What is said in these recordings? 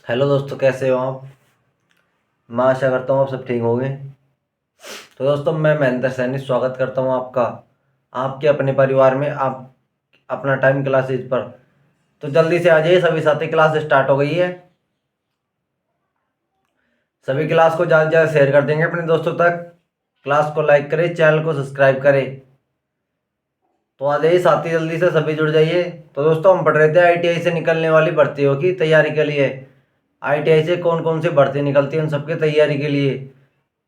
Hello दोस्तों, कैसे हो आप। मैं आशा करता हूँ आप सब ठीक होंगे। तो दोस्तों, मैं महेंद्र सैनी स्वागत करता हूँ आपका आपके अपने परिवार में। आप अपना टाइम क्लासेज पर। तो जल्दी से आ जाइए सभी साथी, क्लास स्टार्ट हो गई है। सभी क्लास को ज़्यादा से ज़्यादा शेयर कर देंगे अपने दोस्तों तक। क्लास को लाइक करें, चैनल को सब्सक्राइब करें। तो आ जाइए साथी, जल्दी से सभी जुड़ जाइए। तो दोस्तों, हम पढ़ रहे थे आईटीआई से निकलने वाली भर्तियों की तैयारी के लिए। आईटीआई से कौन कौन सी भर्ती निकलती है उन सबकी तैयारी के लिए।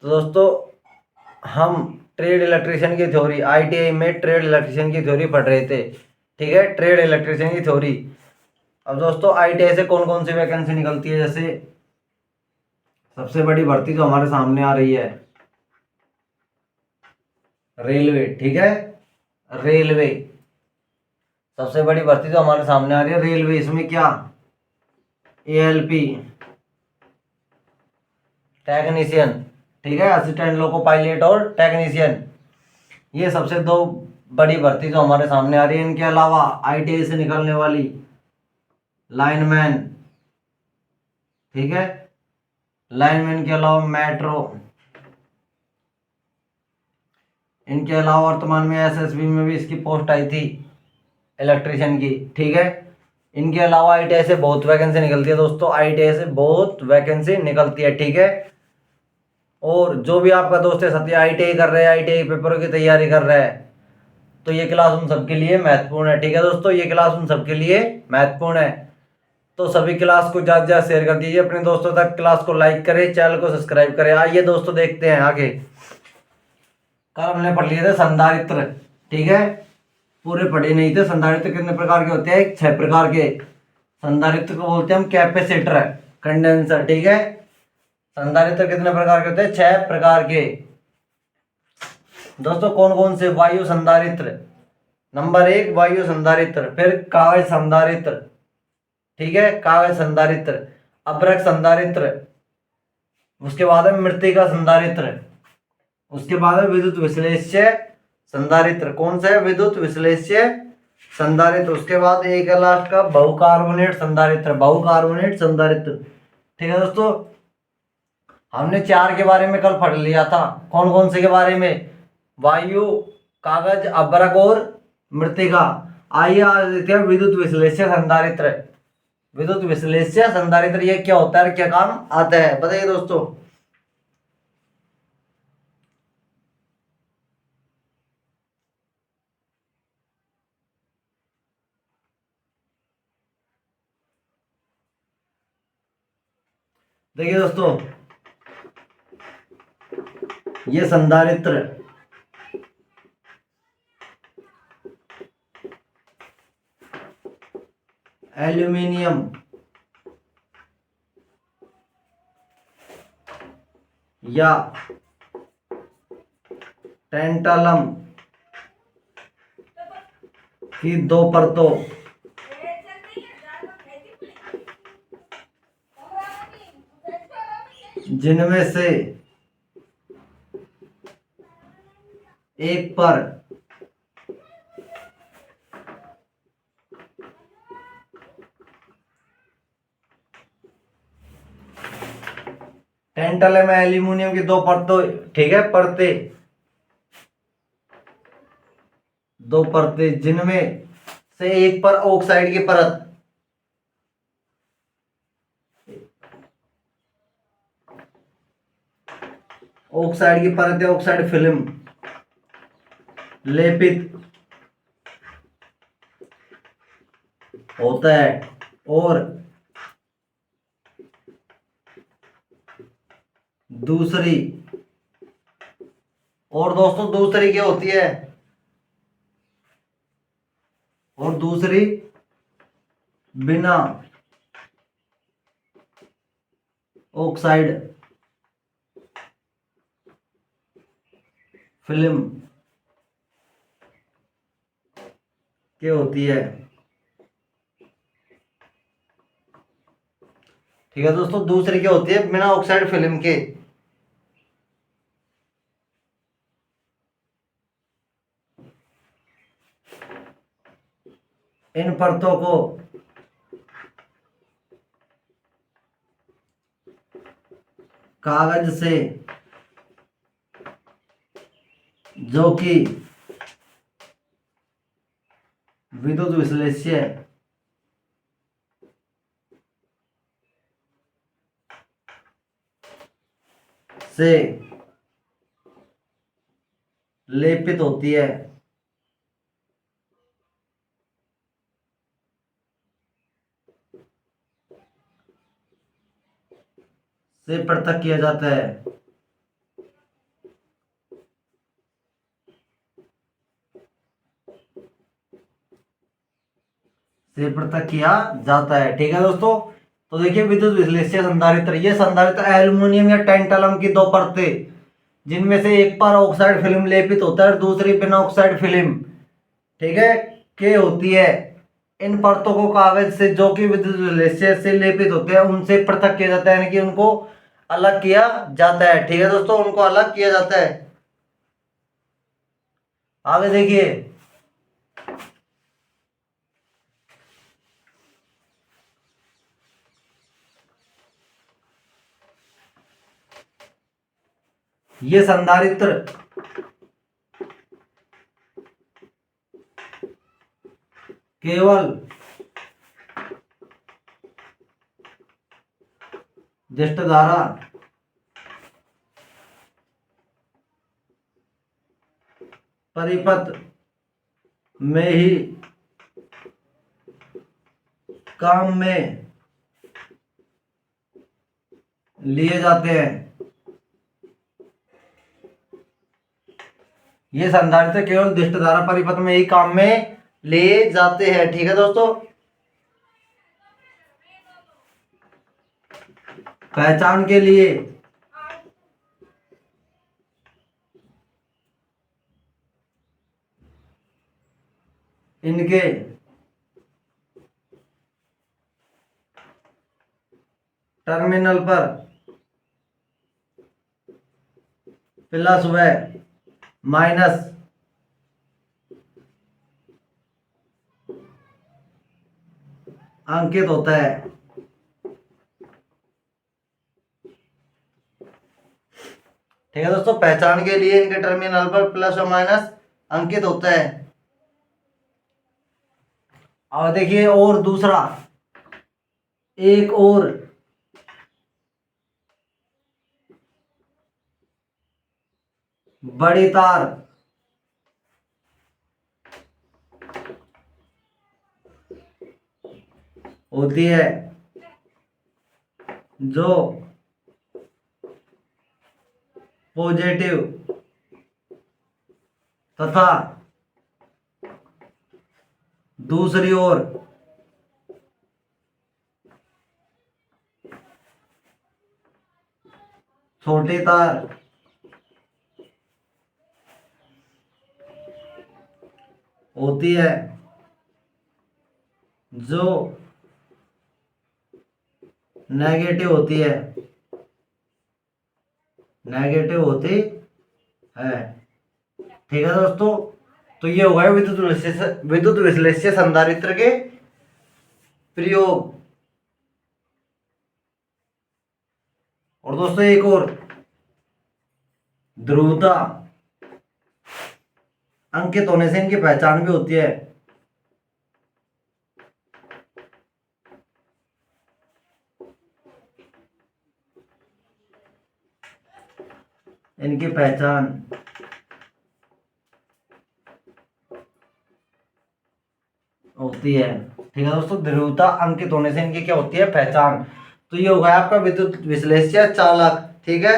तो दोस्तों, हम ट्रेड इलेक्ट्रिशियन की थ्योरी, आईटीआई में ट्रेड इलेक्ट्रिशियन की थ्योरी पढ़ रहे थे। ठीक है, ट्रेड इलेक्ट्रिशियन की थ्योरी। अब दोस्तों, आईटीआई से कौन कौन सी वैकेंसी निकलती है, जैसे सबसे बड़ी भर्ती जो हमारे सामने आ रही है, रेलवे। ठीक है, रेलवे सबसे बड़ी भर्ती जो हमारे सामने आ रही है, रेलवे। इसमें क्या, एएलपी टेक्नीशियन, ठीक है, असिस्टेंट लोको पायलट और टेक्नीशियन, ये सबसे दो बड़ी भर्ती जो हमारे सामने आ रही है। इनके अलावा आईटीआई से निकलने वाली लाइनमैन, ठीक है, लाइनमैन के अलावा मेट्रो, इनके अलावा वर्तमान में एसएसबी में भी इसकी पोस्ट आई थी, इलेक्ट्रिशियन की। ठीक है, इनके अलावा आईटीआई से बहुत वैकेंसी निकलती है दोस्तों, आईटीआई से बहुत वैकेंसी निकलती है। ठीक है, और जो भी आपका दोस्त है सत्य आईटीआई कर रहे हैं, आईटीआई पेपरों की तैयारी कर रहा है, तो ये क्लास उन सबके लिए महत्वपूर्ण है। ठीक है दोस्तों, ये क्लास उन सबके लिए महत्वपूर्ण है। तो सभी क्लास को ज़्यादा से ज़्यादा शेयर कर दीजिए अपने दोस्तों तक। क्लास को लाइक करें, चैनल को सब्सक्राइब करें। आइए दोस्तों, देखते हैं आगे। कल हमने पढ़ लिए थे संधारित्र। ठीक है, पूरे पढ़े नहीं थे। संधारित्र कितने प्रकार के होते हैं, 6 प्रकार के। संधारित्र को बोलते हैं हम कैपेसिटर, कंडेंसर। ठीक है, संधारित्र कितने प्रकार के होते हैं, 6 प्रकार के। दोस्तों, कौन कौन से, वायु संधारित्र नंबर 1, वायु संधारित्र। फिर कागज संधारित्र, ठीक है, कागज संधारित्र। अभ्रक संधारित्र, उसके बाद है मृत्तिका संधारित्र, उसके बाद है विद्युत विश्लेष्य संधारित्र। कौन सा है, विद्युत विश्लेष्य संधारित्र। उसके बाद एक है लास्ट का, बहुकार्बोनेट संधारित्र, बहुकार्बोनेट संधारित्र। ठीक है दोस्तों, हमने 4 के बारे में कल पढ़ लिया था। कौन कौन से के बारे में, वायु, कागज, अभ्रक और मृत्तिका। आइए आज देखते हैं विद्युत विश्लेष्य संधारित्र। विद्युत विश्लेष्य संधारित्र ये क्या होता है, क्या काम आता है, बताइए दोस्तों। देखिए दोस्तों, ये संधारित्र एल्यूमिनियम या टेंटालम की 2 परतों, जिनमें से एक पर टेंटालम एल्यूमिनियम की 2 परतों, ठीक है, परतें, 2 परतें, जिनमें से एक पर ऑक्साइड की परत, ऑक्साइड की परत है, ऑक्साइड फिल्म लेपित होता है। और दूसरी, और दोस्तों दूसरी क्या होती है, और दूसरी बिना ऑक्साइड फिल्म के होती है। ठीक है दोस्तों, दूसरी क्या होती है, बिना ऑक्साइड फिल्म के। इन परतों को कागज से जो कि विद्युत विश्लेष्य से लेपित होती है, से पृथक किया जाता है, से पृथक किया जाता है। ठीक है दोस्तों, तो देखिए विद्युत विश्लेष्य संधारित्र, ये संधारित्र एल्युमिनियम या टेंटलम की दो परतें जिनमें से एक पर ऑक्साइड फिल्म लेपित होता है और दूसरी बिना ऑक्साइड फिल्म, ठीक है, के होती है। इन परतों को कागज से जो कि विद्युत विश्लेष्य से लेपित होते हैं उनसे पृथक किया जाता है, यानी कि उनको अलग किया जाता है। ठीक है दोस्तों, उनको अलग किया जाता है। आगे देखिए, ये संधारित्र केवल जस्ट धारा परिपथ में ही काम में लिए जाते हैं। ये संधारित्र केवल दिष्ट धारा परिपथ में ही काम में लिए जाते हैं। ठीक है दोस्तों, पहचान के लिए इनके टर्मिनल पर प्लस व माइनस अंकित होता है। ठीक है दोस्तों, पहचान के लिए इनके टर्मिनल पर प्लस और माइनस अंकित होता है। और देखिए, और दूसरा एक और बड़ी तार होती है जो पॉजिटिव तथा दूसरी ओर छोटी तार होती है जो नेगेटिव होती है, नेगेटिव होती है। ठीक है दोस्तों, तो ये हो गया विद्युत विश्लेष्य संधारित्र के प्रयोग। और दोस्तों एक और ध्रुवता अंकित होने से इनकी पहचान भी होती है। इनकी पहचान होती है। ठीक है दोस्तों, ध्रुवता अंकित होने से इनकी क्या होती है, पहचान। तो ये हो गया आपका विद्युत विश्लेष्य चालक। ठीक है,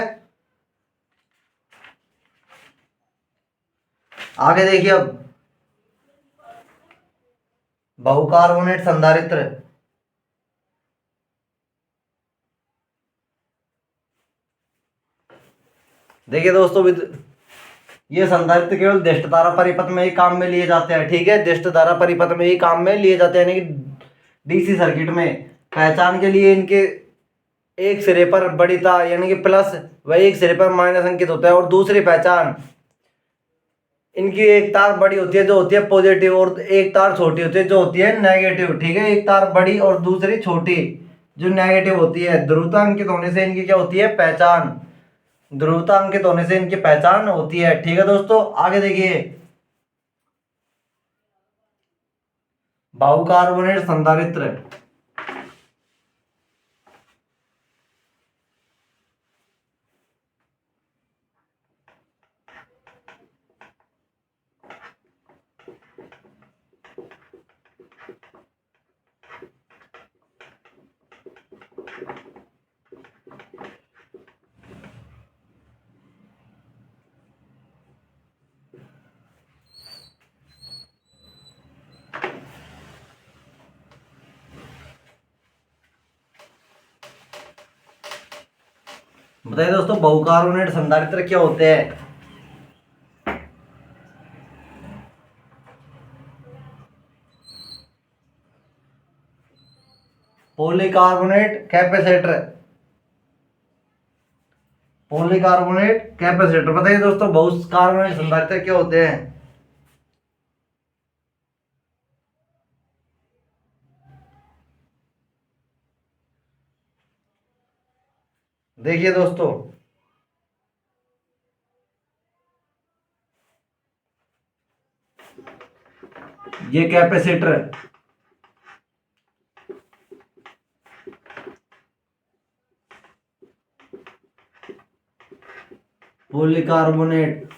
आगे देखिए अब बहुकार्बोनेट संधारित्र। देखिए दोस्तों, ये संधारित्र केवल दिष्ट धारा परिपथ में ही काम में लिए जाते हैं। ठीक है, दिष्ट धारा परिपथ में ही काम में लिए जाते हैं, यानी कि डीसी सर्किट में। पहचान के लिए इनके एक सिरे पर बड़ी तार यानी कि प्लस व एक सिरे पर माइनस अंकित होता है। और दूसरी पहचान, इनकी एक तार बड़ी होती है जो होती है पॉजिटिव और एक तार छोटी होती है जो होती है नेगेटिव। ठीक है, एक तार बड़ी और दूसरी छोटी जो नेगेटिव होती है, ध्रुवता अंकित होने से इनकी क्या होती है, पहचान। ध्रुवता अंकित होने से इनकी पहचान होती है। ठीक है दोस्तों, आगे देखिए, बहुकार्बोनेट संधारित्र। बताइए दोस्तों, बहुकार्बोनेट संधारित्र क्या होते हैं? Polycarbonate capacitor. Polycarbonate capacitor. बताइए दोस्तों, बहुकार्बोनेट संधारित्र क्या होते हैं? देखिए दोस्तों, ये कैपेसिटर, पॉलीकार्बोनेट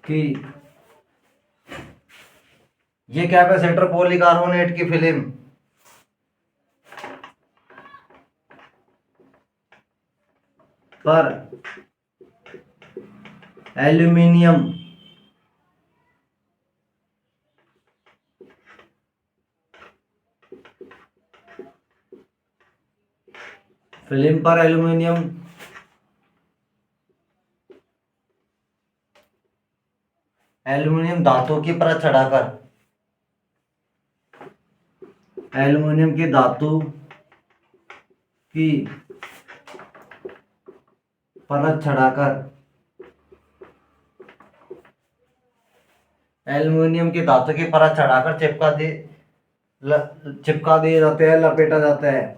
की, ये कैपेसिटर पॉलीकार्बोनेट की फिल्म पर एल्यूमिनियम फिल्म पर एल्यूमिनियम धातु की परत चढ़ाकर, एल्यूमिनियम की धातु की परत चढ़ाकर, एल्यूमिनियम की धातु की परत चढ़ाकर चिपका दिए जाते हैं, लपेटा जाता है।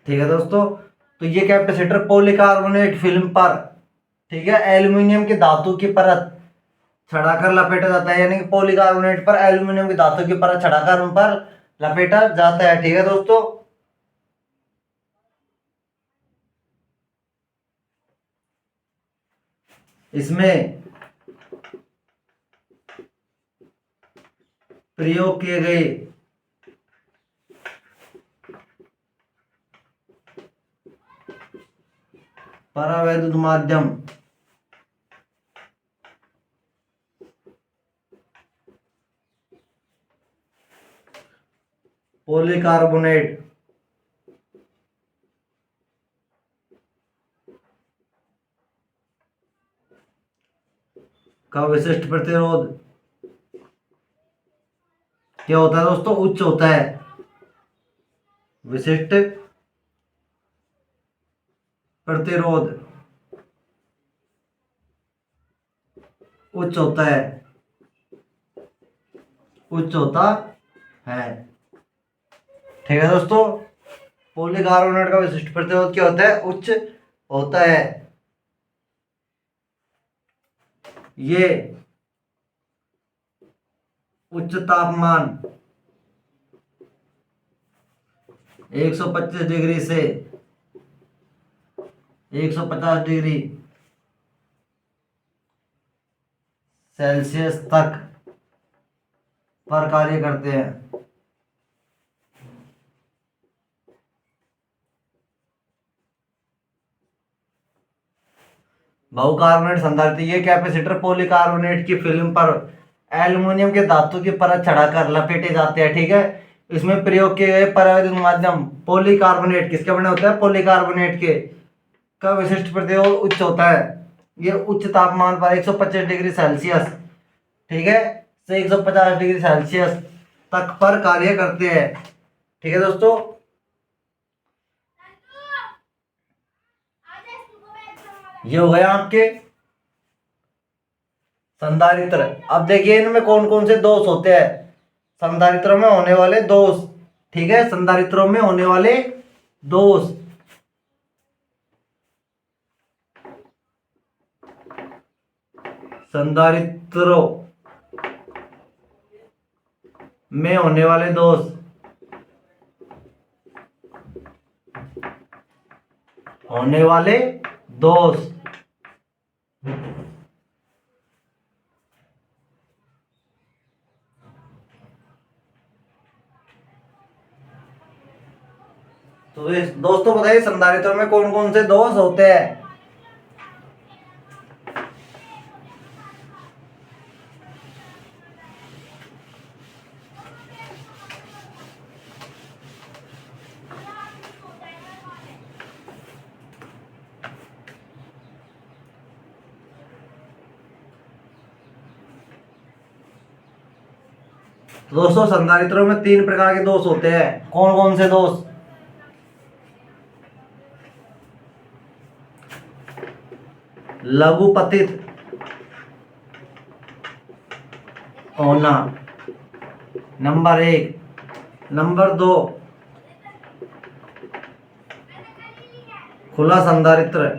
ठीक है दोस्तों, तो ये कैपेसिटर पॉलीकार्बोनेट फिल्म पर, ठीक है, एल्यूमिनियम की धातु की परत चढ़ाकर लपेटा जाता है, यानी कि पॉलीकार्बोनेट पर एल्यूमिनियम की धातु की परत चढ़ाकर उन पर लपेटा जाता है। ठीक है दोस्तों, इसमें प्रयोग किए गए परावैद्युत माध्यम पॉलीकार्बोनेट का विशिष्ट प्रतिरोध क्या होता है दोस्तों, उच्च होता है। विशिष्ट प्रतिरोध उच्च होता है, उच्च होता है। ठीक है दोस्तों, पॉलीकार्बोनेट का विशिष्ट प्रतिरोध क्या होता है, उच्च होता है। ये उच्च तापमान 125 डिग्री से 150 डिग्री सेल्सियस तक पर कार्य करते हैं। बहुकार्बोनेट संधारित्र, ये कैपेसिटर पॉलीकार्बोनेट की फिल्म पर एल्युमिनियम के धातु की परत चढ़ाकर लपेटे जाते हैं। ठीक है, इसमें प्रयोग किए गए परावैद्युत माध्यम पॉलीकार्बोनेट किसके बने होते हैं, पॉलीकार्बोनेट के, का विशिष्ट प्रतिरोध उच्च होता है। ये उच्च तापमान पर 125 डिग्री सेल्सियस, ठीक है, से 150 डिग्री सेल्सियस तक पर कार्य करते हैं। ठीक है दोस्तों, ये हो गया आपके संधारित्र। अब देखिए इनमें कौन कौन से दोष होते हैं, संधारित्रों में होने वाले दोष। ठीक है, संधारित्रों में होने वाले दोष। संधारित्रों में होने वाले दोष। होने वाले दोष। तो दोस्तों बताइए संधारित्रों में कौन कौन से दोष होते हैं। तो दोस्तों संधारित्रों में 3 प्रकार के दोष होते हैं। कौन कौन से दोष? लघुपतित होना नंबर 1। नंबर 2 खुला संधारित्र।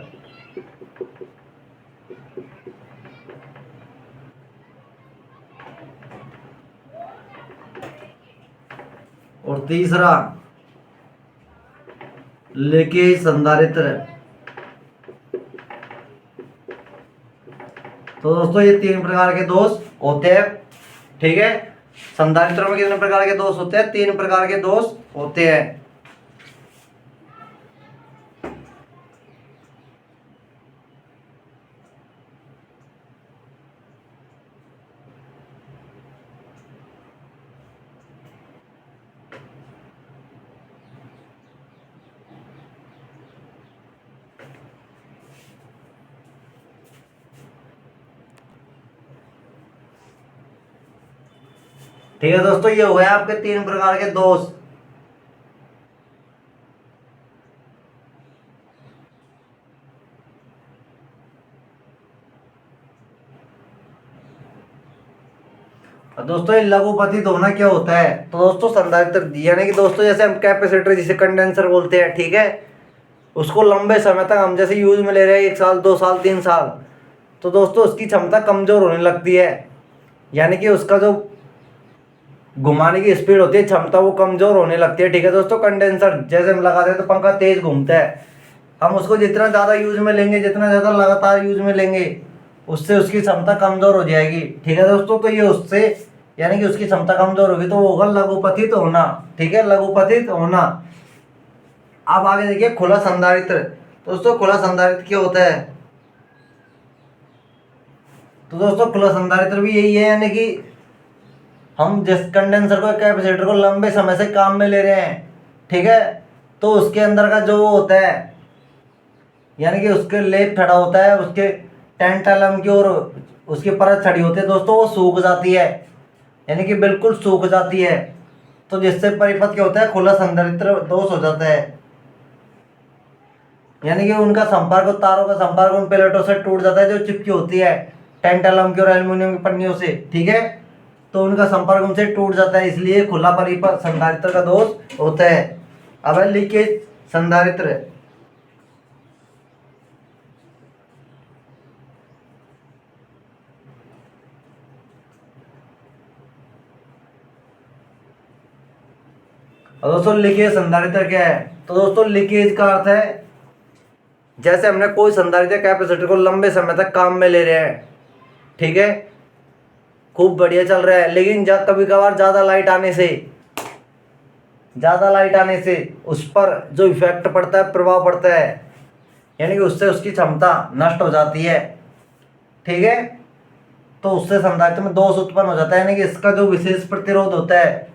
और तीसरा लीकेज संधारित्र। तो दोस्तों ये 3 प्रकार के दोष होते हैं। ठीक है, संधारित्रों में कितने प्रकार के दोष होते हैं? 3 प्रकार के दोष होते हैं। ठीक है दोस्तों, ये हो गया आपके 3 प्रकार के दोष। दोस्तों ये लघुपतित होना क्या होता है? तो दोस्तों संधारित्र यानी कि दोस्तों जैसे हम कैपेसिटर जिसे कंडेंसर बोलते हैं, ठीक है, उसको लंबे समय तक हम जैसे यूज में ले रहे हैं, 1 साल 2 साल 3 साल, तो दोस्तों उसकी क्षमता कमजोर होने लगती है। यानी कि उसका जो घुमाने की स्पीड होती है, क्षमता, वो कमजोर होने लगती है। ठीक है दोस्तों, कंडेंसर जैसे हम लगाते हैं तो पंखा तेज घूमता है। हम उसको जितना ज़्यादा यूज में लेंगे, जितना ज़्यादा लगातार यूज में लेंगे, उससे उसकी क्षमता कमजोर हो जाएगी। ठीक है दोस्तों, तो ये उससे यानी कि उसकी क्षमता कमजोर होगी, तो वो होगा लघुपतित होना। ठीक है, लघुपतित होना। अब आगे देखिए खुला संधारित्र। दोस्तों खुला संधारित्र क्या होता है? तो दोस्तों खुला संधारित्र भी यही है, यानी कि हम जिस कंडेंसर को, कैपेसिटर को लंबे समय से काम में ले रहे हैं, ठीक है, तो उसके अंदर का जो वो होता है, यानी कि उसके लेप चढ़ा होता है, उसके टेंटालम की और उसकी परत चढ़ी होती है दोस्तों, वो सूख जाती है, यानी कि बिल्कुल सूख जाती है। तो जिससे परिपथ क्या होता है? खुला संधारित्र दोष हो जाता है। यानी कि उनका संपर्क, तारों का संपर्क उन प्लेटों से टूट जाता है जो चिपकी होती है टेंटालम की और एल्युमिनियम की पन्नियों से। ठीक है, तो उनका संपर्क उनसे टूट जाता है, इसलिए खुला परिपथ संधारित्र का दोष होता है। अब है लीकेज संधारित्र। और दोस्तों लीकेज संधारित्र क्या है? तो दोस्तों लीकेज का अर्थ है जैसे हमने कोई संधारित्र कैपेसिटर को लंबे समय तक काम में ले रहे हैं, ठीक है, खूब बढ़िया चल रहा है, लेकिन कभी कभार ज़्यादा लाइट आने से उस पर जो इफेक्ट पड़ता है, प्रभाव पड़ता है, यानी कि उससे उसकी क्षमता नष्ट हो जाती है। ठीक है, तो उससे संधारित्र में दोष उत्पन्न हो जाता है, यानी कि इसका जो विशेष प्रतिरोध होता है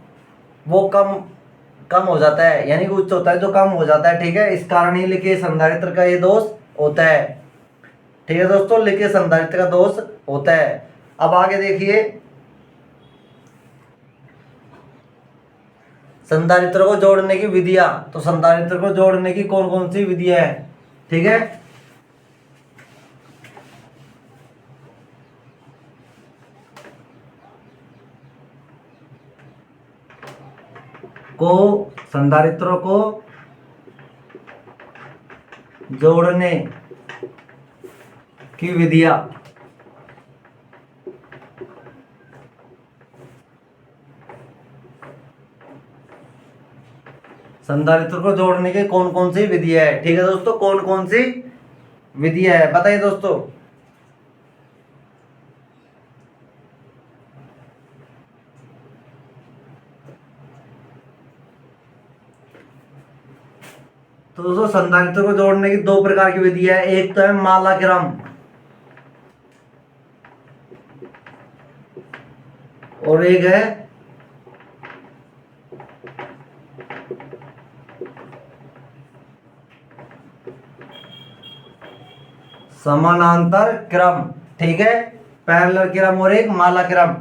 वो कम हो जाता है, यानी कि उच्च होता है जो कम हो जाता है। ठीक है, इस कारण ही लीकेज संधारित्र का ये दोष होता है। ठीक है दोस्तों, लीकेज संधारित्र का दोष होता है। अब आगे देखिए संधारित्र को जोड़ने की विधियां। तो संधारित्र को जोड़ने की कौन कौन सी विधियां है? ठीक है, को संधारित्रों को जोड़ने की विधियां। संधारित्र को जोड़ने की कौन कौन सी विधियां है, ठीक है दोस्तों, कौन कौन सी विधियां है बताइए दोस्तों। तो दोस्तों संधारित्र को जोड़ने की दो प्रकार की विधियां है, एक तो है मालाक्रम और एक है समानांतर क्रम, ठीक है, पैरेलल क्रम और एक माला क्रम।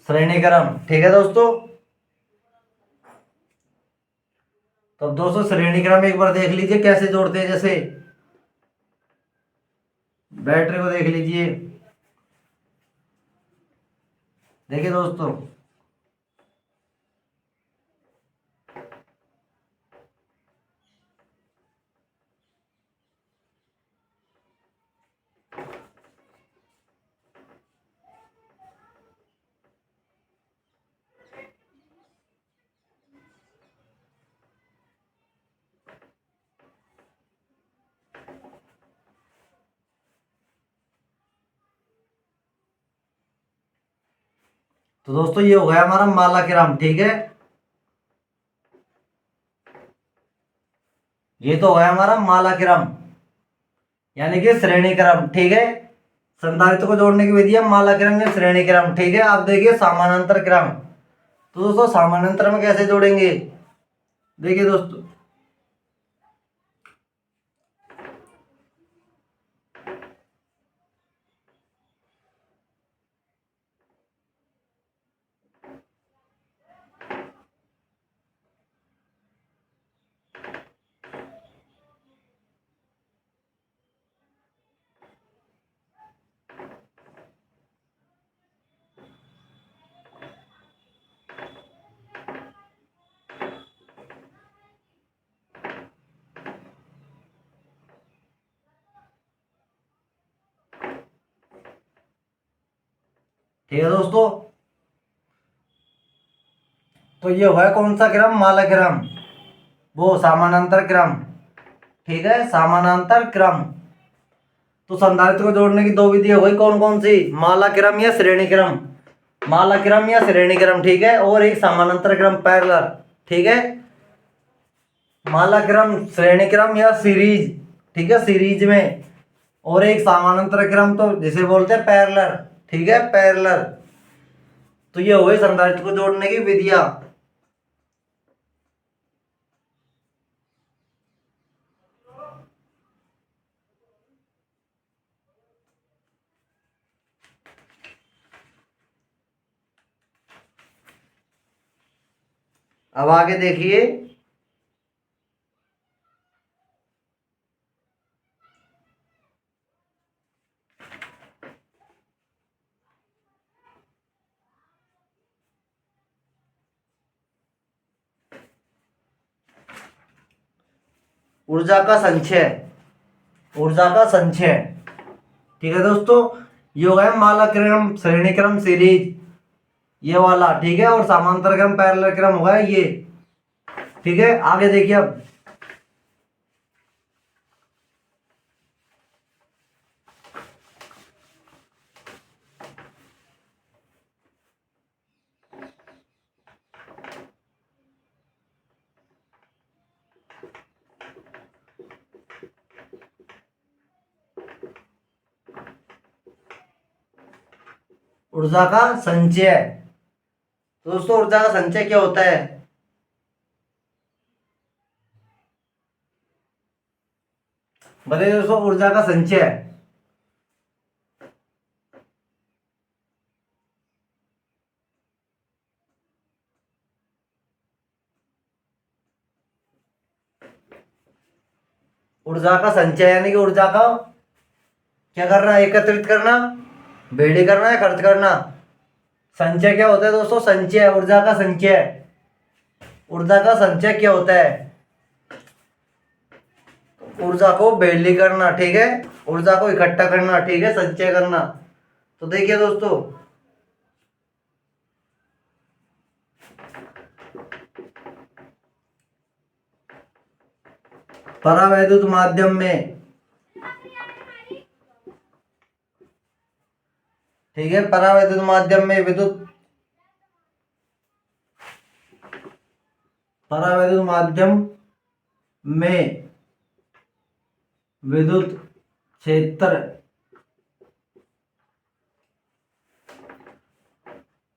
श्रेणी क्रम, ठीक है दोस्तों। तो दोस्तों श्रेणी क्रम एक बार देख लीजिए कैसे जोड़ते हैं, जैसे बैटरी को देख लीजिए, देखिए दोस्तों, तो दोस्तों ये हो गया हमारा माला क्रम, ठीक है, ये तो हो गया हमारा माला क्रम यानी कि श्रेणी क्रम, ठीक है। संधारित्र को जोड़ने की विधि है माला क्रम या श्रेणी क्रम, ठीक है। अब देखिए समानांतर क्रम, तो दोस्तों समानांतर में कैसे जोड़ेंगे, देखिए दोस्तों, ठीक है दोस्तों। तो ये हुआ कौन सा क्रम, माला क्रम, वो समानांतर क्रम, ठीक है, समानांतर क्रम। तो संधारित्र को जोड़ने की दो विधि हो गई, कौन कौन सी, माला क्रम या श्रेणी क्रम, माला क्रम या श्रेणी क्रम, ठीक है, और एक समानांतर क्रम पैरेलल, ठीक है, माला क्रम, श्रेणी क्रम या सीरीज, ठीक है, सीरीज में, और एक समानांतर क्रम तो जिसे बोलते हैं पैरेलल, ठीक है, पैरेलल। तो ये हो गई संधारित्र को जोड़ने की विधियां। अब आगे देखिए, ऊर्जा का संचय, ऊर्जा का संचय, ठीक है दोस्तों। ये हो गया माला क्रम, श्रेणी क्रम, सीरीज, ये वाला, ठीक है, और समांतर क्रम पैरेलल क्रम होगा ये, ठीक है। आगे देखिए अब, ऊर्जा का संचय। तो दोस्तों ऊर्जा का संचय क्या होता है, बताइए दोस्तों, ऊर्जा का संचय। ऊर्जा का संचय यानी कि ऊर्जा का क्या करना, एकत्रित करना, बेड़ी करना या खर्च करना। संचय क्या होता है दोस्तों, संचय, ऊर्जा का संचय। ऊर्जा का संचय क्या होता है, ऊर्जा को बेली करना, ठीक है, ऊर्जा को इकट्ठा करना, ठीक है, संचय करना। तो देखिए दोस्तों, परावैद्युत माध्यम में, ठीक है, परावैद्युत माध्यम में विद्युत, परावैद्युत माध्यम में विद्युत क्षेत्र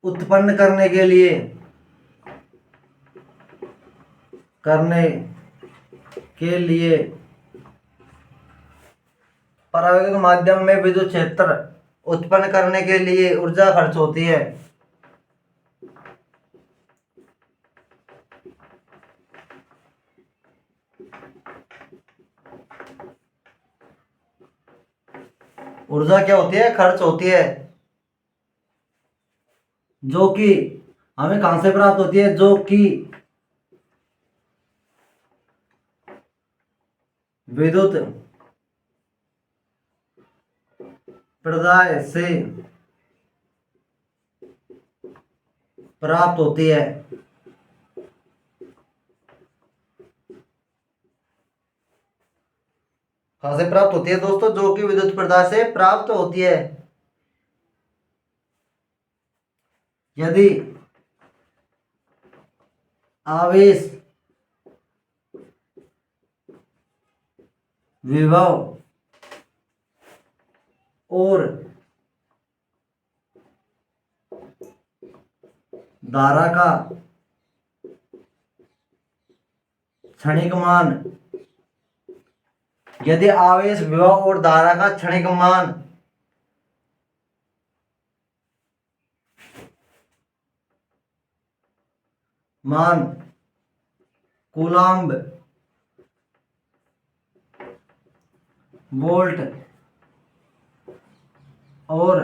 उत्पन्न करने के लिए, परावैद्युत माध्यम में विद्युत क्षेत्र उत्पन्न करने के लिए ऊर्जा खर्च होती है। ऊर्जा क्या होती है, खर्च होती है, जो कि हमें कहां से प्राप्त होती है, जो कि विद्युत प्रदाय से प्राप्त होती है। कहां से प्राप्त होती है दोस्तों, जो कि विद्युत प्रदाय से प्राप्त होती है। यदि आवेश विभव और धारा का क्षणिक मान, यदि आवेश विभव और धारा का क्षणिक मान कूलम्ब वोल्ट और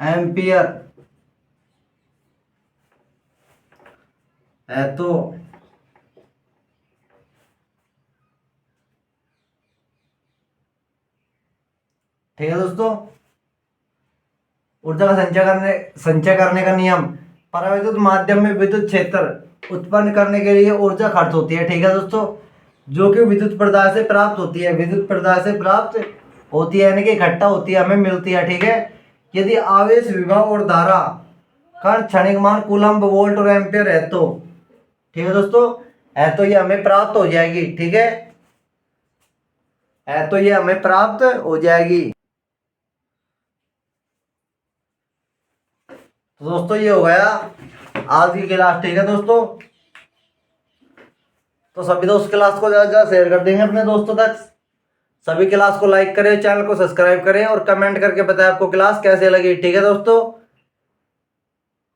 एम्पियर है तो ठीक है दोस्तों, ऊर्जा का संचय करने का नियम, परावैद्युत माध्यम में विद्युत क्षेत्र उत्पन्न करने के लिए ऊर्जा खर्च होती है, ठीक है दोस्तों, जो कि विद्युत प्रदाय से प्राप्त होती है, विद्युत प्रदाय से प्राप्त होती है यानी कि इकट्ठा होती है, हमें मिलती है, ठीक है। यदि आवेश विभव और धारा का क्षणिक मान कूलम्ब वोल्ट और एम्पियर है तो, ठीक है दोस्तों, है तो ये हमें प्राप्त हो जाएगी, ठीक है तो ये हमें प्राप्त हो जाएगी। तो दोस्तों ये हो गया आज की क्लास, ठीक है दोस्तों। तो सभी दोस्त क्लास को ज़्यादा ज़्यादा शेयर कर देंगे अपने दोस्तों तक, सभी क्लास को लाइक करें, चैनल को सब्सक्राइब करें और कमेंट करके बताएं आपको क्लास कैसे लगी, ठीक है दोस्तों।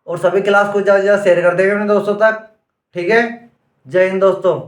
और सभी क्लास को ज़्यादा से ज़्यादा शेयर कर देंगे अपने दोस्तों तक, ठीक है। जय हिंद दोस्तों।